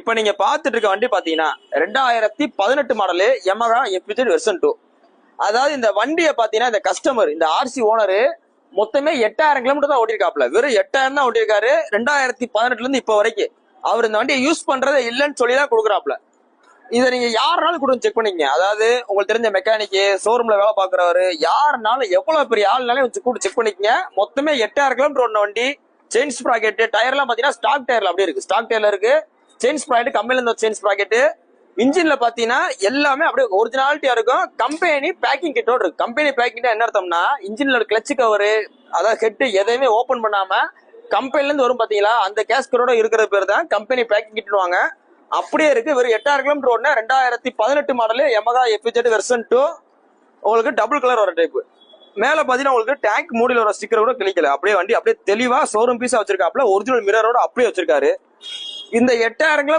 இப்ப நீங்க பாத்துட்டு இருக்க வண்டி பாத்தீங்கன்னா 2018 மாடலு Yamaha FZ வெர்சன் 2. அதாவது இந்த வண்டியை பாத்தீங்கன்னா இந்த கஸ்டமர் இந்த ஆர்சி ஓனரு மொத்தமே 8000 கிலோமீட்டர் தான் ஓட்டிருக்காப்ல. வெறும் 8000 தான் ஓட்டிருக்காரு 2018 இருந்து இப்ப வரைக்கும். அவர் இந்த வண்டியை யூஸ் பண்றதே இல்லைன்னு சொல்லி தான் கொடுக்குறாப்ல. இதை நீங்க யாருனாலும் கூட செக் பண்ணிக்கங்க. அதாவது உங்களுக்கு தெரிஞ்ச மெக்கானிக்கு, ஷோரூம்ல வேலை பாக்குறவரு, யாருனாலும் எவ்வளவு பெரிய ஆள்னாலும் கூட செக் பண்ணிக்கங்க. மொத்தமே 8000 கிலோமீட்டர் ஓடின வண்டி. செயின் ஸ்ப்ராக்கெட் டயர் எல்லாம் பாத்தீங்கன்னா ஸ்டாக் டயர்ல அப்படியே இருக்கு. ஸ்டாக் டயர்ல இருக்கு. செயின் ஸ்ப்ராக்கெட் கம்பெனில இருந்து செயின் ஸ்ப்ராக்கெட். இன்ஜின்ல பாத்தீங்கன்னா எல்லாமே அப்படியே ஒரிஜினாலிட்டியா இருக்கும். கம்பெனி பேக்கிங் கிட்டோட இருக்கு. கம்பெனி பேக்கிங் என்ன அர்த்தம்னா இன்ஜின்ல ஒரு கிளட்ச் கவரு, அதாவது ஹெட் எதையுமே ஓபன் பண்ணாம கம்பெனில இருந்து வரும் பாத்தீங்களா, அந்த கேஸ்கரோட இருக்கிற பேர் தான் கம்பெனி பேக்கிங் கிட்டுவாங்க. அப்படியே இருக்கு. வெறும் 8000 கிலோமீட்டர் ஓடுன 2018 மாடலு Yamaha FZ வெர்சன் 2. உங்களுக்கு டபுள் கலர் வர டைப். மேல பாத்தீங்கன்னா உங்களுக்கு டேங்க் மூடியில் வர ஸ்டிக்கர் கூட கிளிக்கல. அப்படியே வண்டி அப்படியே தெளிவா ஷோரூம் பீஸா வச்சிருக்காப்ல. ஒரிஜினல் மிரரோட அப்படியே வச்சிருக்காரு. இந்த 8000 கிலோமீட்டர்